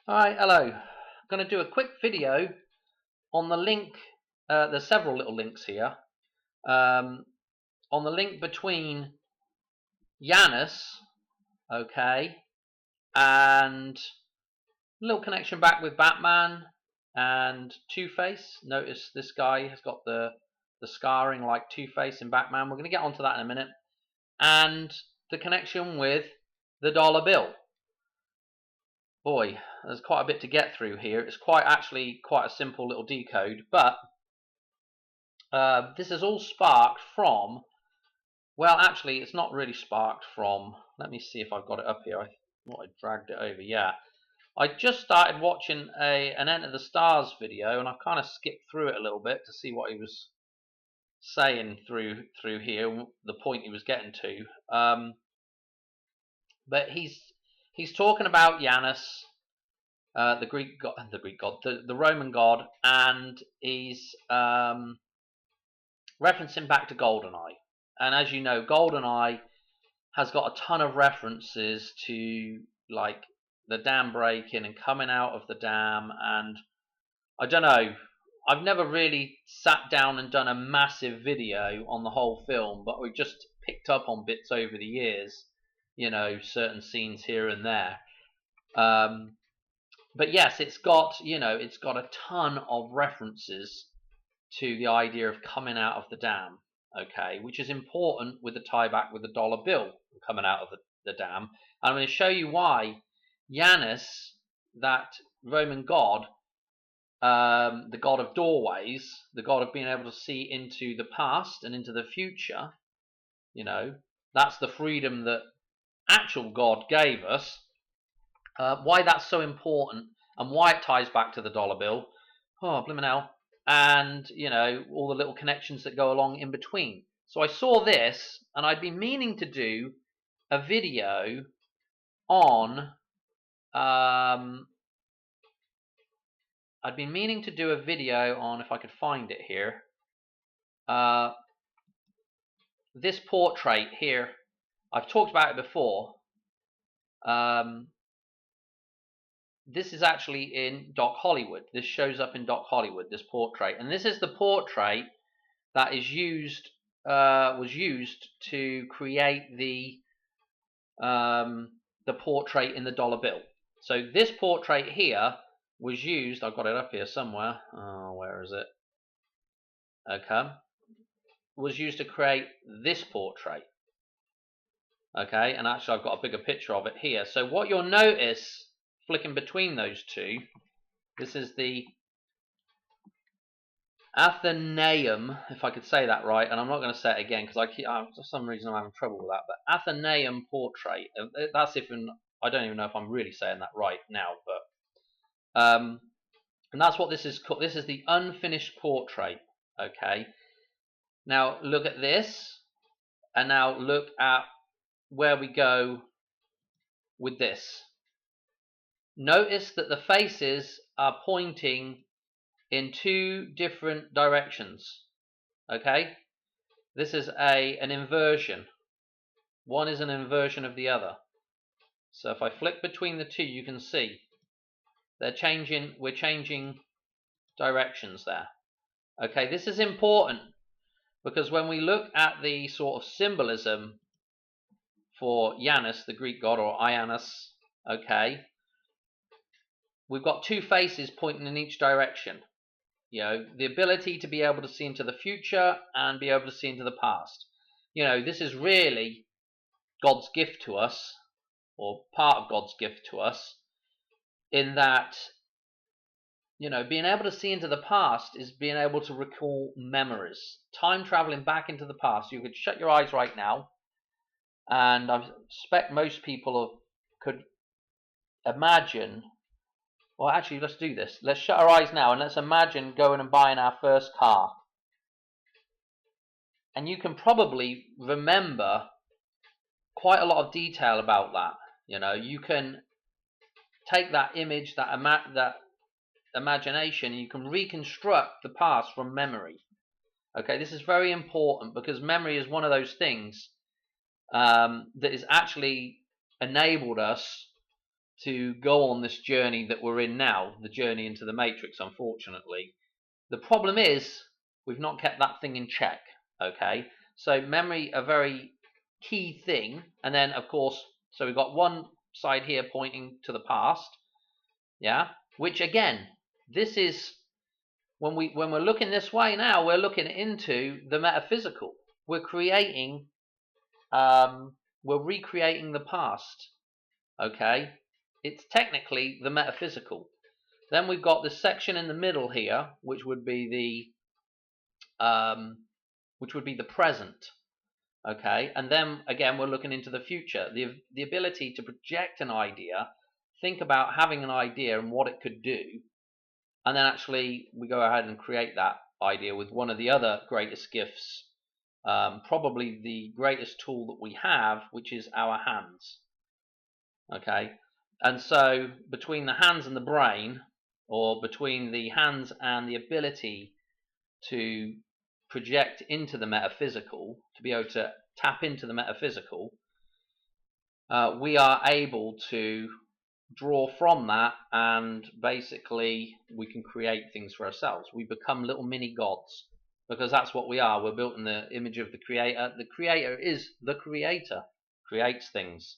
Alright, hello. I'm going to do a quick video on the link. There's several little links here. On the link between Janus, okay, and a little connection back with Batman and Two-Face. Notice this guy has got the scarring like Two-Face in Batman. We're going to get onto that in a minute. And the connection with the dollar bill. Boy, there's quite a bit to get through here. It's actually quite a simple little decode, but this is all sparked from, well, actually, it's not really sparked from, let me see if I've got it up here. I thought I dragged it over, yeah. I just started watching an Enter the Stars video, and I've kind of skipped through it a little bit to see what he was saying through here, the point he was getting to. But he's talking about Janus, the Greek god, the Roman god, and he's referencing back to GoldenEye. And as you know, GoldenEye has got a ton of references to like the dam breaking and coming out of the dam. And I don't know, I've never really sat down and done a massive video on the whole film, but we've just picked up on bits over the years, you know, certain scenes here and there. But yes, it's got a ton of references to the idea of coming out of the dam, okay, which is important with the tie back with the dollar bill coming out of the dam. And I'm going to show you why Janus, that Roman god, the god of doorways, the god of being able to see into the past and into the future, you know, that's the freedom that actual God gave us, why that's so important and why it ties back to the dollar bill. Oh, blimmin' hell. And, you know, all the little connections that go along in between. So I saw this, and I'd been meaning to do a video on, if I could find it here, this portrait here. I've talked about it before. This is actually in Doc Hollywood. This shows up in Doc Hollywood, this portrait. And this is the portrait that is was used to create the portrait in the dollar bill. So this portrait here was used, I've got it up here somewhere. Oh, where is it? Okay. Was used to create this portrait. Okay, and actually I've got a bigger picture of it here. So what you'll notice, flicking between those two, this is the Athenaeum, if I could say that right, and I'm not going to say it again because for some reason I'm having trouble with that, but Athenaeum portrait, that's I don't even know if I'm really saying that right now, but and that's what this is called. This is the unfinished portrait, okay? Now look at this, and now look at where we go with this. Notice that the faces are pointing in two different directions, okay? This is an inversion. One is an inversion of the other. So if I flick between the two, you can see we're changing directions there. Okay, this is important because when we look at the sort of symbolism for Janus, the Greek god, or Ianus, okay, we've got two faces pointing in each direction. You know, the ability to be able to see into the future and be able to see into the past. You know, this is really God's gift to us, or part of God's gift to us, in that, you know, being able to see into the past is being able to recall memories. Time traveling back into the past. You could shut your eyes right now, and I expect most people could imagine. Well, actually, let's do this. Let's shut our eyes now and let's imagine going and buying our first car. And you can probably remember quite a lot of detail about that. You know, you can take that image, that imagination, and you can reconstruct the past from memory. Okay, this is very important because memory is one of those things that has actually enabled us to go on this journey that we're in now, the journey into the Matrix, unfortunately. The problem is we've not kept that thing in check, okay? So memory, a very key thing, and then, of course, so we've got one side here pointing to the past, yeah? Which, again, this is, when we're looking this way now, we're looking into the metaphysical. We're creating, we're recreating the past, okay? It's technically the metaphysical. Then we've got this section in the middle here, which would be the present, okay? And then again, we're looking into the future. The ability to project an idea, think about having an idea and what it could do, and then actually we go ahead and create that idea with one of the other greatest gifts, probably the greatest tool that we have, which is our hands, okay? And so between the hands and the brain, or between the hands and the ability to project into the metaphysical, to be able to tap into the metaphysical, we are able to draw from that, and basically we can create things for ourselves. We become little mini gods, because that's what we are. We're built in the image of the Creator. The Creator is the Creator, creates things.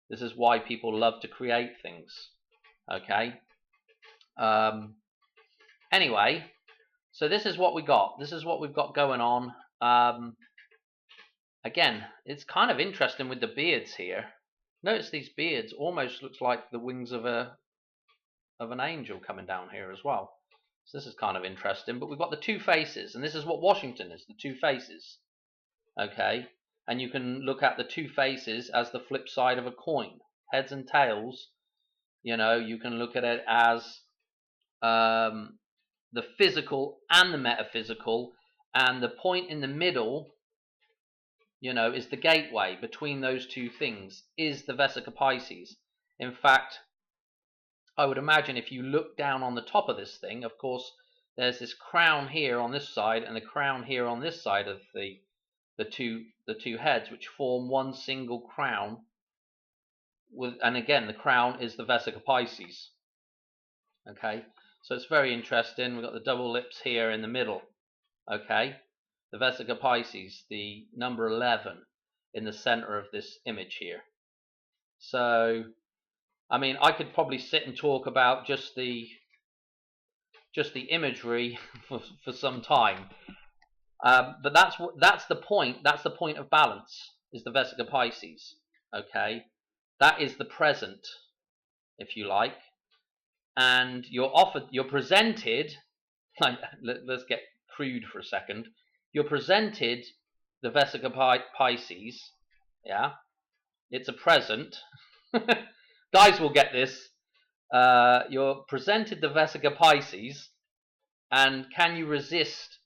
This is why people love to create things, okay? Anyway, so this is what we got. This is what we've got going on. Again, it's kind of interesting with the beards here. Notice these beards almost looks like the wings of an angel coming down here as well. So this is kind of interesting. But we've got the two faces, and this is what Washington is, the two faces. Okay, and you can look at the two faces as the flip side of a coin, heads and tails. You know, you can look at it as the physical and the metaphysical, and the point in the middle, you know, is the gateway between those two things, is the Vesica Pisces. In fact, I would imagine if you look down on the top of this thing, of course, there's this crown here on this side and the crown here on this side of the two heads, which form one single crown. And again, the crown is the Vesica Pisces. Okay, so it's very interesting. We've got the double lips here in the middle. Okay, the Vesica Pisces, the number 11 in the center of this image here. So, I mean, I could probably sit and talk about just the imagery for some time, but that's the point. That's the point of balance, is the Vesica Pisces. Okay, that is the present, if you like, and you're presented. Like, let's get crude for a second. You're presented the Vesica Pisces. Yeah, it's a present. Guys will get this. You're presented the Vesica Pisces, and can you resist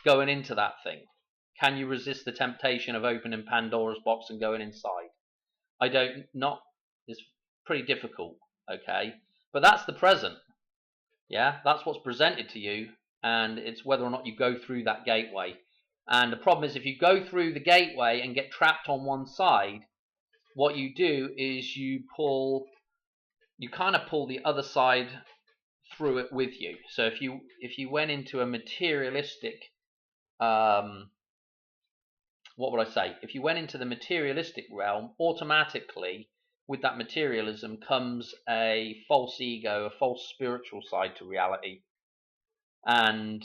going into that thing? Can you resist the temptation of opening Pandora's box and going inside? It's pretty difficult, okay? But that's the present, yeah? That's what's presented to you, and it's whether or not you go through that gateway. And the problem is, if you go through the gateway and get trapped on one side, what you do is you kind of pull the other side through it with you. So if you went into a materialistic, what would I say? If you went into the materialistic realm, automatically with that materialism comes a false ego, a false spiritual side to reality. And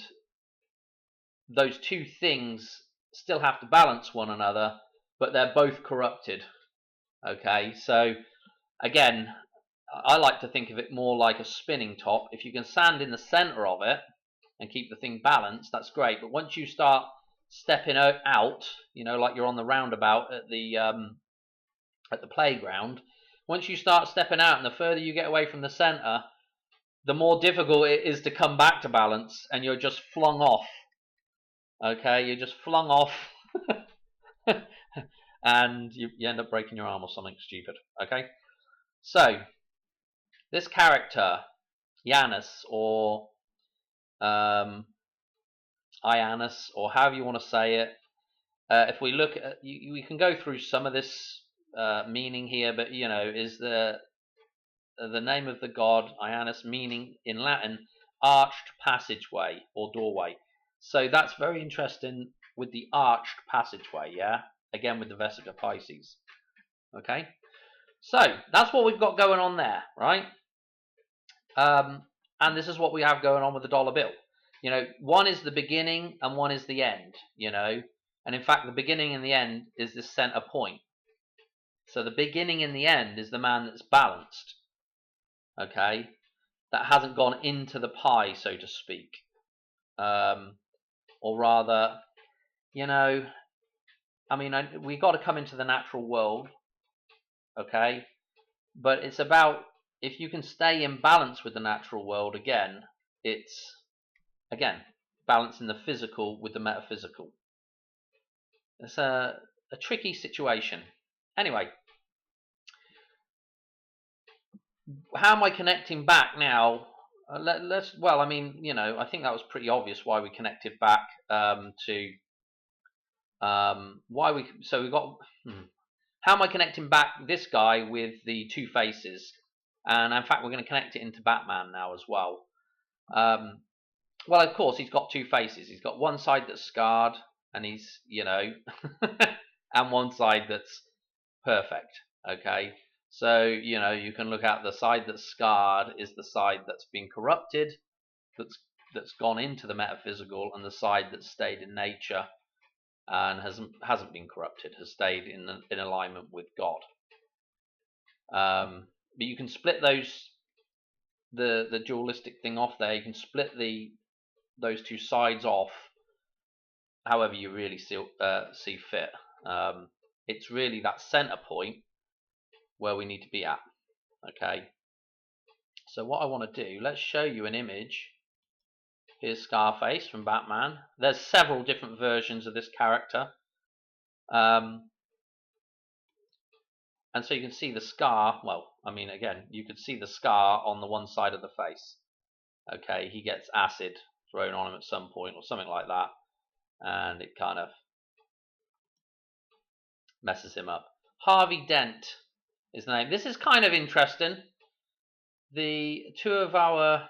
those two things still have to balance one another, but they're both corrupted. Okay, so again, I like to think of it more like a spinning top. If you can stand in the center of it and keep the thing balanced, that's great. But once you start stepping out, you know, like you're on the roundabout at the playground, once you start stepping out and the further you get away from the center, the more difficult it is to come back to balance, and you're just flung off. Okay, you're just flung off and you end up breaking your arm or something stupid. Okay, so this character, Janus, or Ianus, or however you want to say it, if we look at, we can go through some of this meaning here, but you know, is the the name of the god Janus, meaning in Latin arched passageway or doorway. So that's very interesting with the arched passageway, yeah? Again with the Vesica Pisces. Okay? So that's what we've got going on there, right? And this is what we have going on with the dollar bill. You know, one is the beginning and one is the end, you know. And in fact, the beginning and the end is the center point. So the beginning and the end is the man that's balanced, okay, that hasn't gone into the pie, so to speak. Or rather, you know, I mean, we got to come into the natural world, okay, but it's about, if you can stay in balance with the natural world, again, it's, again, balancing the physical with the metaphysical. It's a tricky situation. Anyway, how am I connecting back now? Well, I mean, you know, I think that was pretty obvious why we connected back to why we. So we got. How am I connecting back this guy with the two faces? And in fact, we're going to connect it into Batman now as well. Well, of course, he's got two faces. He's got one side that's scarred, and he's, you know, and one side that's perfect. Okay. So, you know, you can look at the side that's scarred is the side that's been corrupted, that's gone into the metaphysical, and the side that's stayed in nature and hasn't been corrupted, has stayed in alignment with God. But you can split the dualistic thing off there. You can split those two sides off however you really see fit. It's really that center point where we need to be at. Okay, so what I want to do, let's show you an image. Here's Scarface from Batman. There's several different versions of this character, and so you can see the scar. Well, I mean, again, you could see the scar on the one side of the face. Okay, he gets acid thrown on him at some point or something like that, and it kind of messes him up. Harvey Dent is the name. This is kind of interesting. The two of our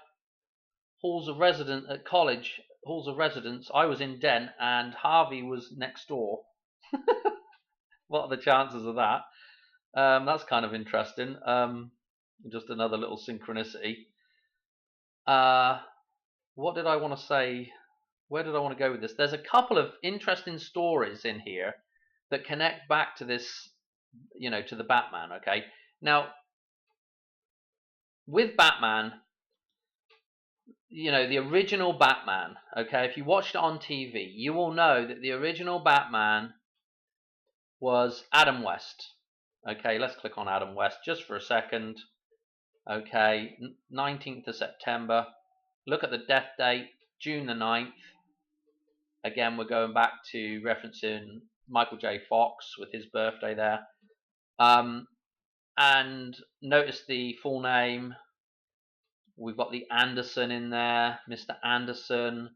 halls of residence at college, halls of residence, I was in Dent and Harvey was next door. What are the chances of that? That's kind of interesting. Just another little synchronicity. What did I want to say? Where did I want to go with this? There's a couple of interesting stories in here that connect back to this, you know, to the Batman. Okay, now with Batman, you know, the original Batman. Okay, if you watched it on TV, you will know that the original Batman was Adam West. Okay, let's click on Adam West just for a second. Okay, 19th of September. Look at the death date, June the 9th. Again, we're going back to referencing Michael J. Fox with his birthday there. And notice the full name. We've got the Anderson in there, Mr. Anderson.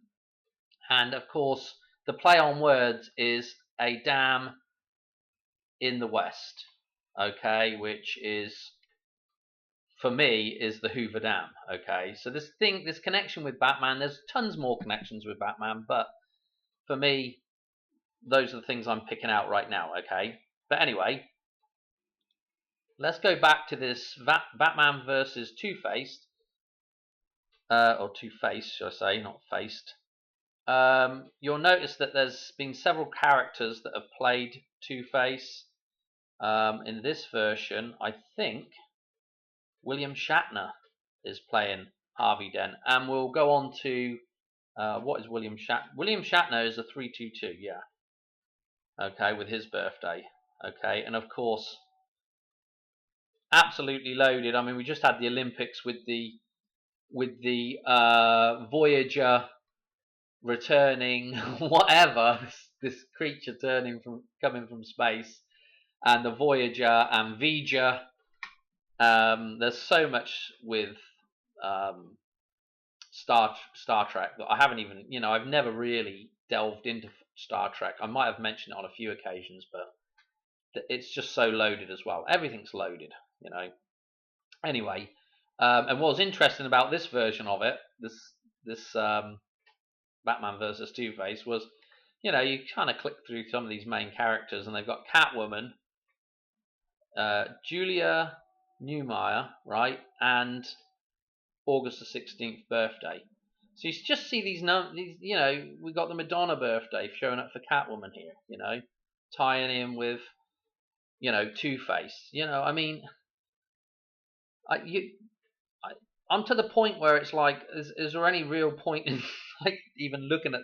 And of course, the play on words is a dam in the West. Okay, which is, for me, is the Hoover Dam. Okay, so this connection with Batman, there's tons more connections with Batman, but for me, those are the things I'm picking out right now. Okay, but anyway, let's go back to this Batman versus Two-Faced, or Two-Face, should I say, not faced. You'll notice that there's been several characters that have played Two-Face. In this version, I think William Shatner is playing Harvey Dent, and we'll go on to what is William Shatner? William Shatner is a 322, yeah. Okay, with his birthday. Okay, and of course, absolutely loaded. I mean, we just had the Olympics with the Voyager returning, whatever, this creature coming from space, and the Voyager and Vija. There's so much with Star Trek that I haven't even, you know, I've never really delved into Star Trek. I might have mentioned it on a few occasions, but it's just so loaded as well. Everything's loaded, you know. Anyway, And what was interesting about this version of it, this Batman versus Two Face, was, you kind of click through some of these main characters, and they've got Catwoman, Julia Newmar, right, and August the 16th birthday. So you just see these, we got the Madonna birthday showing up for Catwoman here, tying in with, Two Face. I mean, I'm to the point where it's like, is there any real point in like even looking at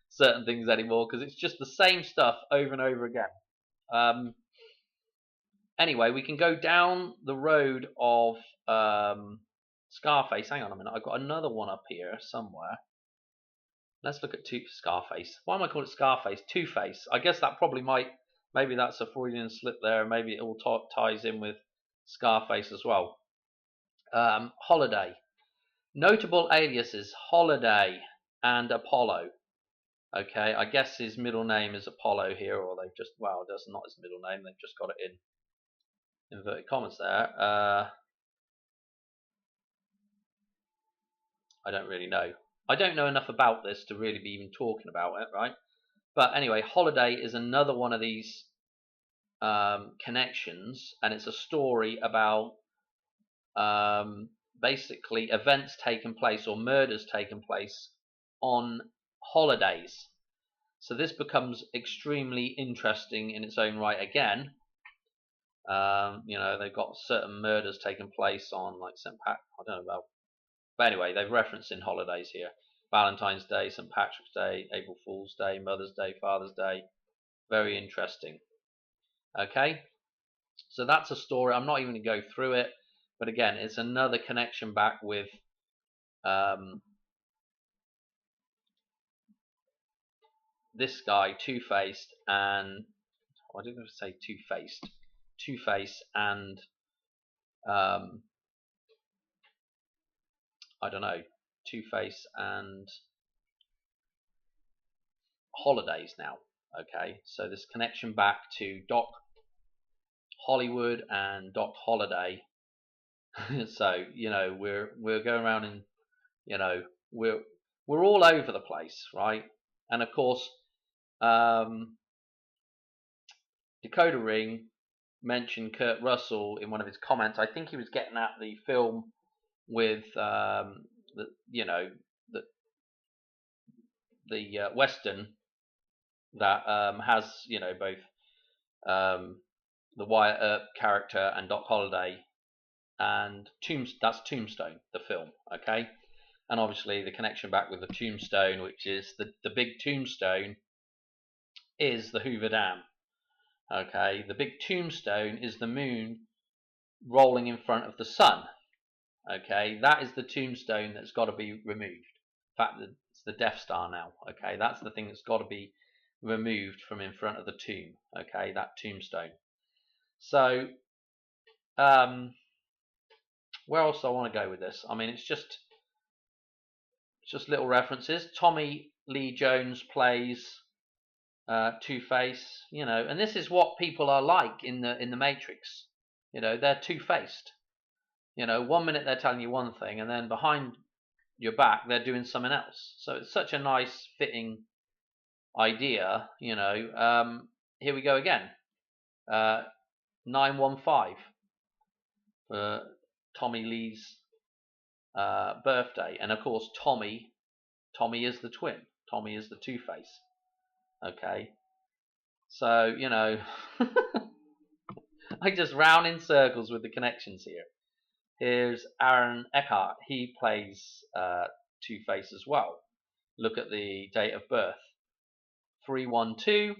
certain things anymore? Because it's just the same stuff over and over again. Anyway, we can go down the road of Scarface. Hang on a minute, I've got another one up here somewhere. Let's look at Scarface. Why am I calling it Scarface? Two-Face. I guess that probably maybe that's a Freudian slip there. Maybe it all ties in with Scarface as well. Holiday. Notable aliases: Holiday and Apollo. Okay, I guess his middle name is Apollo here, or they've just, well, that's not his middle name, they've just got it in inverted commas there. I don't really know. I don't know enough about this to really be even talking about it, right? But anyway, Holiday is another one of these connections, and it's a story about basically events taking place or murders taking place on holidays. So this becomes extremely interesting in its own right again. They've got certain murders taking place on like St. Pat. I don't know about, but anyway, they've referenced in holidays here: Valentine's Day, St. Patrick's Day, April Fool's Day, Mother's Day, Father's Day. Very interesting. Okay, so that's a story. I'm not even going to go through it, but again, it's another connection back with this guy, Two-Faced, and I didn't say Two-Faced. Two-Face and I don't know, Two-Face and holidays now. Okay, so this connection back to Doc Hollywood and Doc Holiday. So we're going around and we're all over the place, right? And of course, Dakota Ring mentioned Kurt Russell in one of his comments. I think he was getting at the film with the Western that has both the Wyatt Earp character and Doc Holliday, and that's Tombstone, the film. Okay, and obviously the connection back with the Tombstone, which is the big tombstone, is the Hoover Dam. Okay, the big tombstone is the moon rolling in front of the sun. Okay, that is the tombstone that's got to be removed. In fact, it's the Death Star now. Okay, that's the thing that's got to be removed from in front of the tomb. Okay, that tombstone. So, where else do I want to go with this? I mean, it's just little references. Tommy Lee Jones plays Two-Face, and this is what people are like in the Matrix. They're two-faced. 1 minute they're telling you one thing, and then behind your back they're doing something else. So it's such a nice fitting idea. Here we go again. 915 for Tommy Lee's birthday, and of course Tommy is the twin. Tommy is the Two-Face. Okay, so I just round in circles with the connections here. Here's Aaron Eckhart. He plays Two-Face as well. Look at the date of birth, 312,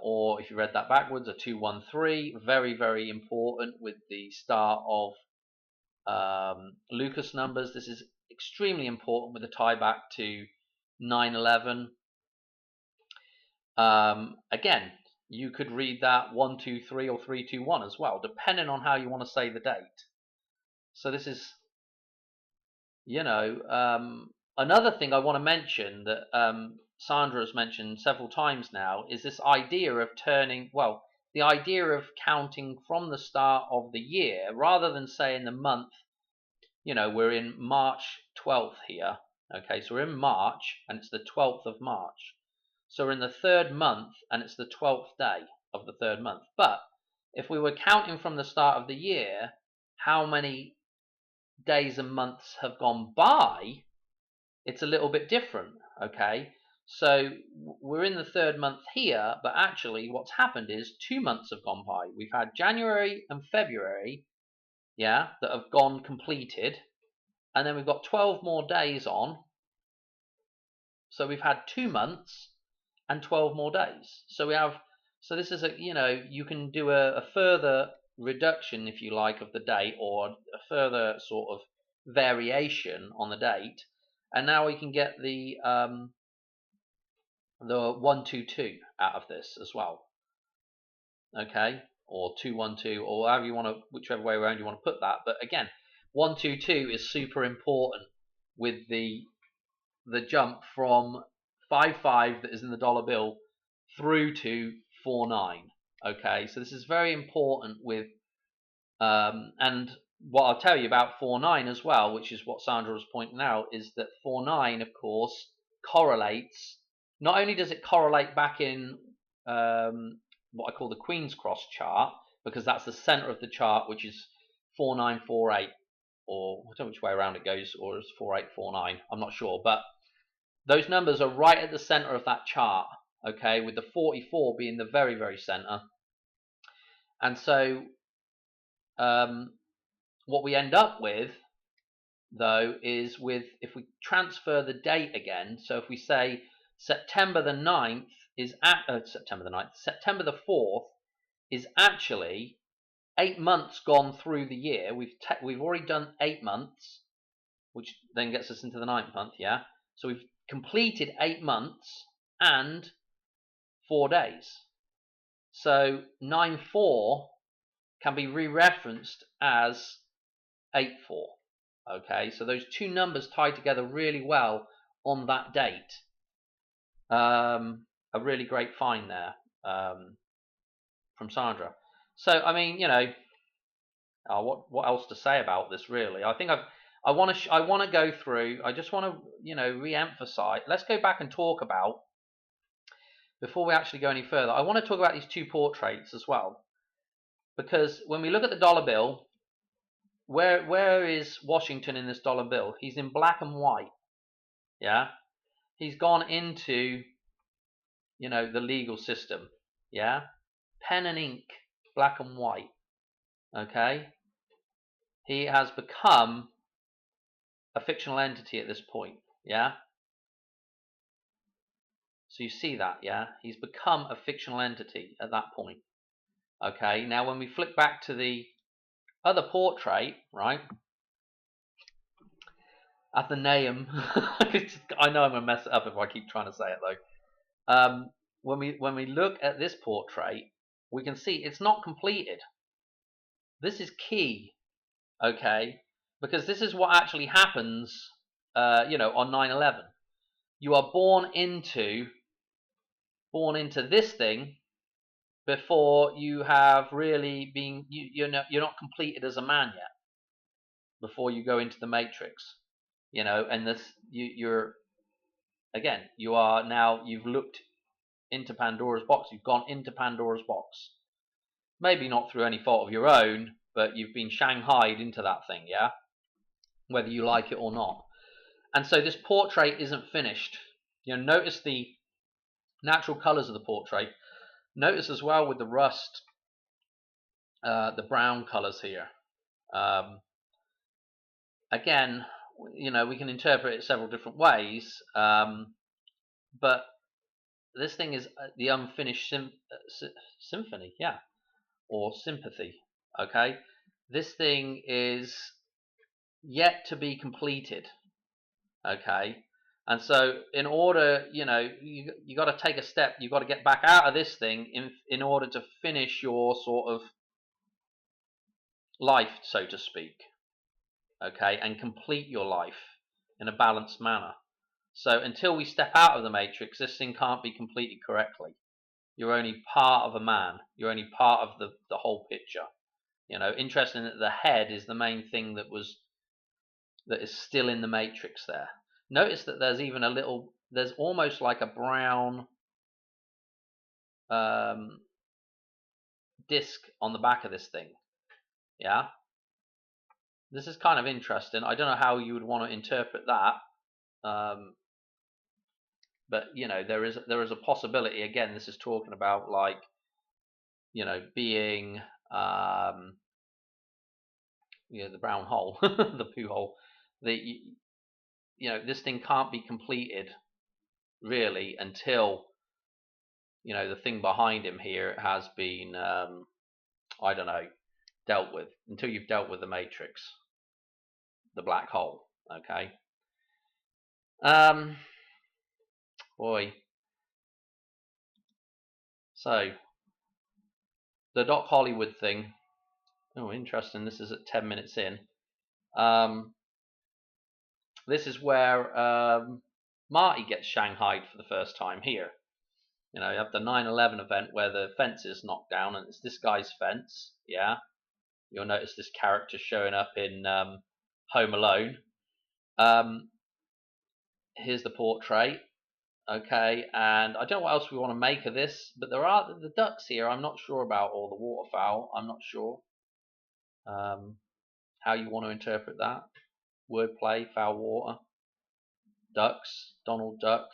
or if you read that backwards, a 213. Very, very important with the start of Lucas numbers. This is extremely important with the tie back to 9/11. Again, you could read that 123 or 321 as well, depending on how you want to say the date. So this is, another thing I want to mention that Sandra has mentioned several times now is this idea of turning, well, the idea of counting from the start of the year, rather than saying the month, we're in March 12th here. Okay, so we're in March and it's the 12th of March. So we're in the third month and it's the 12th day of the third month. But if we were counting from the start of the year, how many days and months have gone by, it's a little bit different. Okay, so we're in the third month here, but actually what's happened is 2 months have gone by. We've had January and February, that have gone completed, and then we've got 12 more days on. So we've had 2 months and 12 more days. So this is you can do a further reduction, if you like, of the date, or a further sort of variation on the date. And now we can get the 122 out of this as well. Okay, or 212, or however you want to, whichever way around you want to put that. But again, 122 is super important with the jump from 55 that is in the dollar bill through to 49. Okay, so this is very important with and what I'll tell you about 49 as well, which is what Sandra was pointing out, is that 49 of course correlates. Not only does it correlate back in what I call the Queen's Cross chart, because that's the center of the chart, which is 4948, or I don't know which way around it goes, or it's 4849, I'm not sure, but those numbers are right at the center of that chart, okay, with the 44 being the very, very center. And so what we end up with, though, is if we transfer the date again, so if we say September the 9th is September the 4th is actually 8 months gone through the year. We've already done 8 months, which then gets us into the 9th month, so we've completed 8 months and 4 days. So 9/4 can be re-referenced as 8/4. Okay, so those two numbers tie together really well on that date. A really great find there from Sandra. So I mean, what else to say about this really? I think I want to go through. I just want to re-emphasize. Let's go back and talk about, before we actually go any further, I want to talk about these two portraits as well, because when we look at the dollar bill, where is Washington in this dollar bill? He's in black and white. Yeah, he's gone into the legal system. Yeah, pen and ink, black and white. Okay, he has become a fictional entity at this point. Yeah, so you see that. Yeah, he's become a fictional entity at that point. Okay, now when we flick back to the other portrait, right, Athenaeum. I know I'm gonna mess it up if I keep trying to say it though. When we look at this portrait, we can see it's not completed. This is key, okay, because this is what actually happens, on 9/11. You are born into this thing before you have really been. You're not completed as a man yet. Before you go into the matrix, and this you're again, you've looked into Pandora's box. You've gone into Pandora's box. Maybe not through any fault of your own, but you've been shanghaied into that thing, yeah? Whether you like it or not. And so this portrait isn't finished. Notice the natural colors of the portrait. Notice as well with the rust, the brown colors here. Again, we can interpret it several different ways, but this thing is the unfinished symphony, or sympathy. Okay, this thing is yet to be completed. Okay, and so in order, you got to take a step. You got to get back out of this thing in order to finish your sort of life, so to speak. Okay, and complete your life in a balanced manner. So until we step out of the matrix, this thing can't be completed correctly. You're only part of a man. You're only part of the whole picture. You know, interesting that the head is the main thing that is still in the matrix there. Notice that there's even a little, there's almost like a brown disc on the back of this thing. Yeah, this is kind of interesting. I don't know how you would want to interpret that, but you know, there is a possibility. Again, this is talking about, like, you know, being you know, the brown hole, the poo hole. You know, this thing can't be completed really until, you know, the thing behind him here has been I don't know, dealt with, until you've dealt with the matrix, the black hole. Okay. Boy. So the Doc Hollywood thing. Oh, interesting. This is at 10 minutes in. This is where Marty gets shanghaied for the first time here. You know, you have the 9/11 event where the fence is knocked down, and it's this guy's fence. Yeah, you'll notice this character showing up in Home Alone. Here's the portrait. Okay, and I don't know what else we want to make of this, but there are the ducks here. I'm not sure about, or the waterfowl. I'm not sure how you want to interpret that. Wordplay, foul water, ducks, Donald Duck.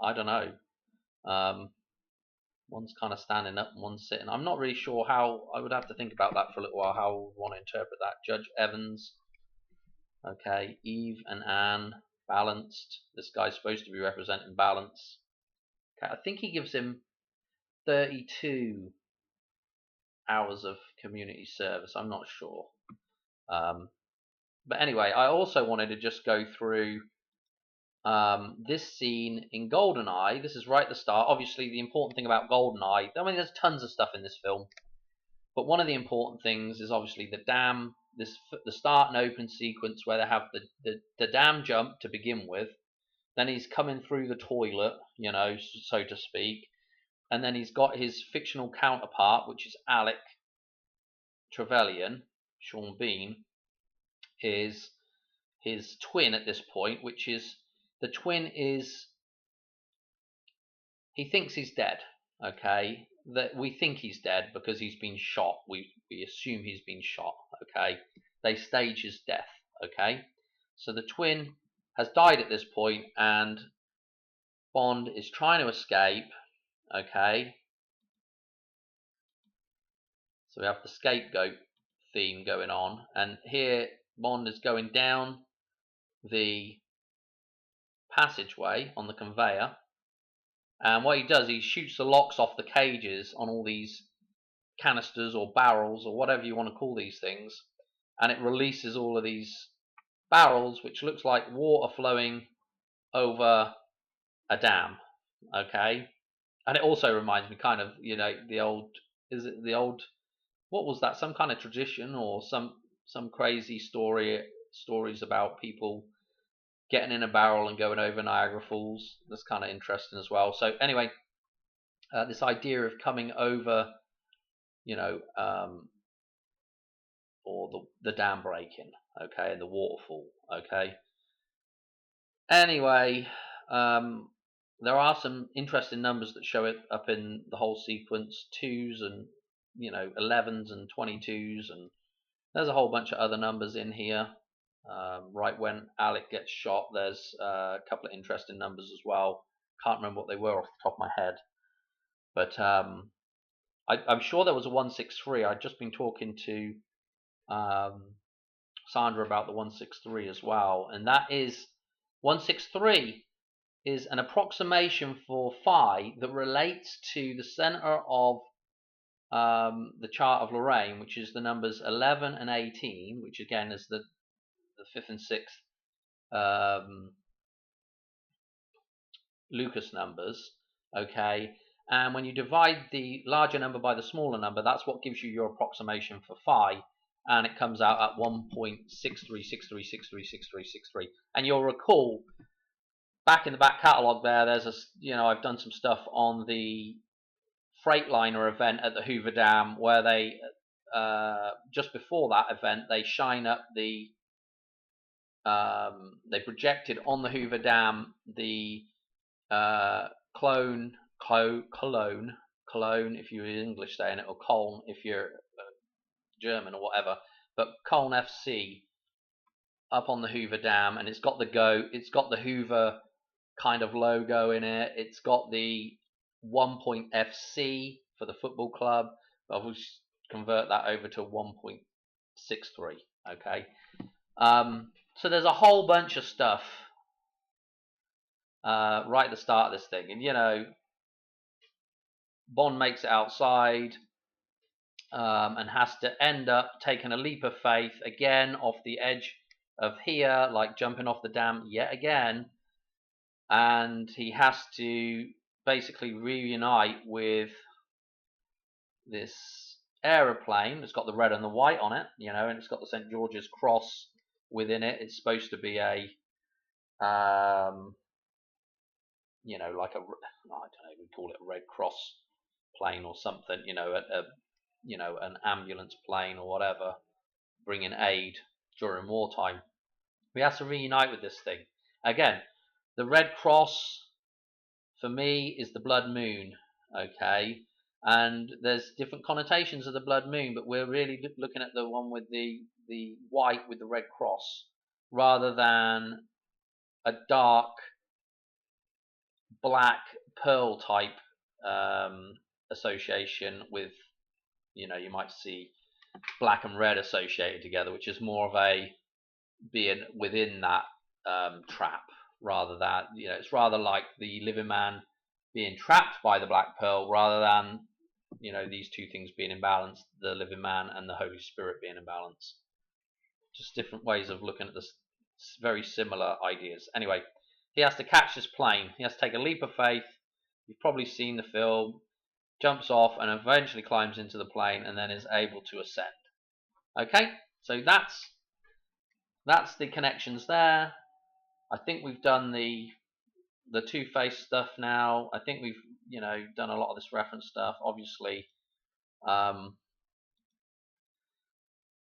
I don't know. One's kind of standing up and one's sitting. I'm not really sure how. I would have to think about that for a little while, how I would want to interpret that. Judge Evans. Okay, Eve and Anne, balanced. This guy's supposed to be representing balance. Okay, I think he gives him 32 hours of community service. I'm not sure. But anyway, I also wanted to just go through this scene in GoldenEye. This is right at the start. Obviously, the important thing about GoldenEye, I mean, there's tons of stuff in this film, but one of the important things is obviously the dam. The start and open sequence where they have the dam jump to begin with. Then he's coming through the toilet, you know, so to speak, and then he's got his fictional counterpart, which is Alec Trevelyan, Sean Bean, his twin at this point, which is, the twin is, he thinks he's dead. Okay, that we think he's dead because he's been shot. We assume he's been shot. Okay, they stage his death. Okay, so the twin has died at this point, and Bond is trying to escape. Okay, so we have the scapegoat theme going on, and here Bond is going down the passageway on the conveyor, and what he does, he shoots the locks off the cages on all these canisters or barrels or whatever you want to call these things, and it releases all of these barrels, which looks like water flowing over a dam. Okay, and it also reminds me kind of, you know, the old, is it the old, what was that, some kind of tradition or some crazy stories about people getting in a barrel and going over Niagara Falls. That's kind of interesting as well. So anyway, this idea of coming over, you know, or the dam breaking, okay, and the waterfall, okay. Anyway, there are some interesting numbers that show it up in the whole sequence, 2s and, you know, 11s and 22s, and there's a whole bunch of other numbers in here. Right when Alec gets shot, there's a couple of interesting numbers as well. Can't remember what they were off the top of my head, but I'm sure there was a 163. I'd just been talking to Sandra about the 163 as well, and that is 163 is an approximation for phi that relates to the center of the chart of Lorraine, which is the numbers 11 and 18, which again is the 5th and 6th Lucas numbers. Okay, and when you divide the larger number by the smaller number, that's what gives you your approximation for phi, and it comes out at 1.6363636363. And you'll recall back in the back catalogue there's a, you know, I've done some stuff on the Freightliner event at the Hoover Dam, where they just before that event they shine up the they projected on the Hoover Dam the Cologne if you're English saying it, or Köln if you're German or whatever, but Köln FC up on the Hoover Dam, and it's got the Hoover kind of logo in it. It's got the 1.FC for the football club. I'll just convert that over to 1.63. Okay, so there's a whole bunch of stuff right at the start of this thing, and Bond makes it outside and has to end up taking a leap of faith again off the edge of here, like jumping off the dam yet again, and he has to basically reunite with this aeroplane. It's got the red and the white on it, and it's got the St. George's Cross within it. It's supposed to be a like I don't know, we call it a Red Cross plane or something, an ambulance plane or whatever, bringing aid during wartime. We have to reunite with this thing again. The Red Cross for me is the blood moon, okay, and there's different connotations of the blood moon, but we're really looking at the one with the white with the red cross, rather than a dark black pearl type association with, you might see black and red associated together, which is more of a being within that trap, rather than, it's rather like the living man being trapped by the black pearl, rather than these two things being in balance, the living man and the Holy Spirit being in balance. Just different ways of looking at this, very similar ideas. Anyway, he has to catch this plane. He has to take a leap of faith. You've probably seen the film. Jumps off and eventually climbs into the plane, and then is able to ascend. Okay, so that's the connections there. I think we've done the Two-Face stuff now. I think we've done a lot of this reference stuff. Obviously,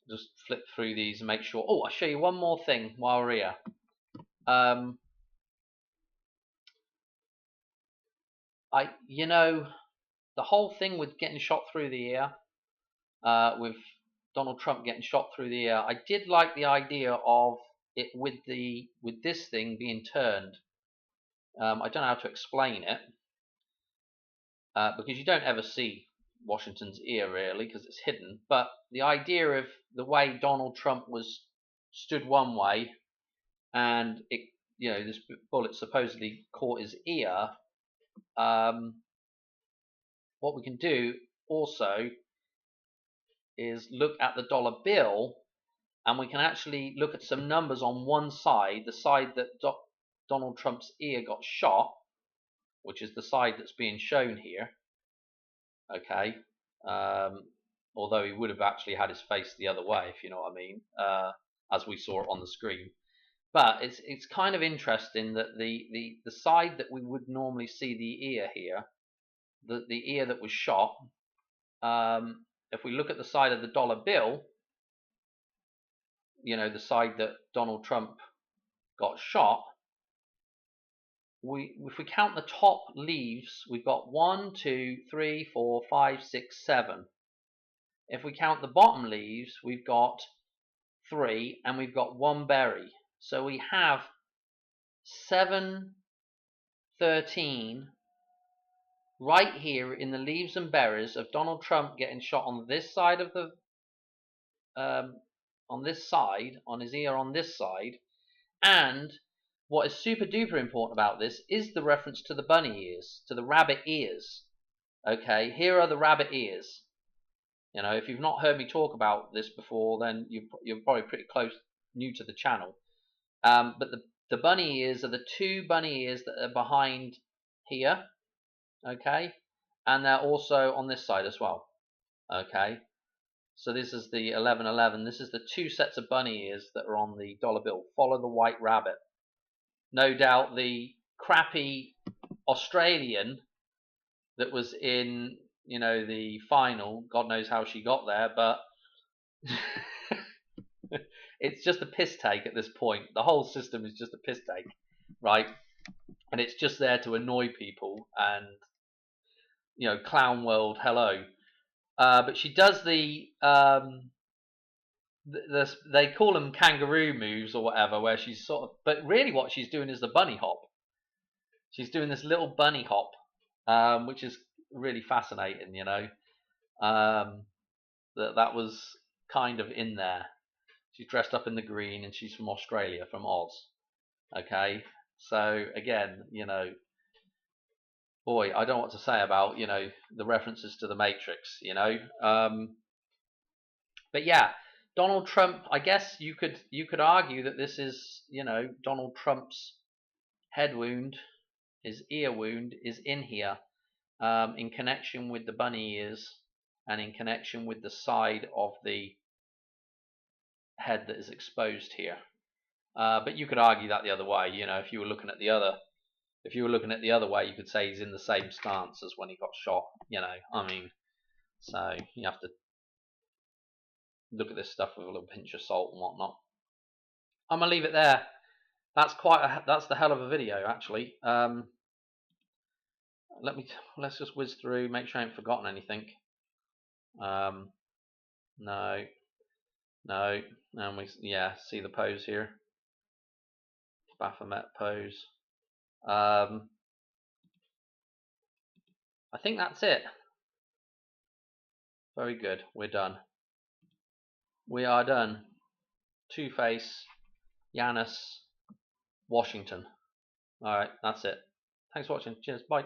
just flip through these and make sure. Oh, I'll show you one more thing while we're here. The whole thing with getting shot through the ear, with Donald Trump getting shot through the ear, I did like the idea of it with this thing being turned. I don't know how to explain it, because you don't ever see Washington's ear really, because it's hidden. But the idea of the way Donald Trump was stood one way, and this bullet supposedly caught his ear. What we can do also is look at the dollar bill, and we can actually look at some numbers on one side, the side that Donald Trump's ear got shot, which is the side that's being shown here. Okay, although he would have actually had his face the other way, if you know what I mean, as we saw it on the screen. But it's kind of interesting that the side that we would normally see the ear here, the ear that was shot, if we look at the side of the dollar bill, the side that Donald Trump got shot, if we count the top leaves, we've got 1, 2, 3, 4, 5, 6, 7. If we count the bottom leaves, we've got 3, and we've got 1 berry. So we have 7, 13 right here in the leaves and berries of Donald Trump getting shot on this side of the on his ear on this side. And what is super duper important about this is the reference to the bunny ears, to the rabbit ears. Okay, here are the rabbit ears. If you've not heard me talk about this before, then you're probably pretty new to the channel. But the bunny ears are the 2 bunny ears that are behind here. Okay, and they're also on this side as well. Okay, so this is the 1111. This is the 2 sets of bunny ears that are on the dollar bill. Follow the white rabbit. No doubt the crappy Australian that was in the final. God knows how she got there, but it's just a piss take at this point. The whole system is just a piss take, right? And it's just there to annoy people and clown world, hello. But she does they call them kangaroo moves or whatever, where she's but really what she's doing is the bunny hop. She's doing this little bunny hop, which is really fascinating. That was kind of in there. She's dressed up in the green and she's from Australia, from Oz. Okay, so again, boy, I don't know what to say about the references to the Matrix. But yeah, Donald Trump. I guess you could argue that this is Donald Trump's head wound, his ear wound is in here, in connection with the bunny ears and in connection with the side of the head that is exposed here. But you could argue that the other way. If you were looking at the other way, you could say he's in the same stance as when he got shot. So you have to look at this stuff with a little pinch of salt and whatnot. I'm gonna leave it there. That's the hell of a video, actually. Let's just whiz through, make sure I haven't forgotten anything. No, and see the pose here, Baphomet pose. I think that's it. Very good. We're done. We are done. Two-Face, Janus, Washington. All right, that's it. Thanks for watching. Cheers. Bye.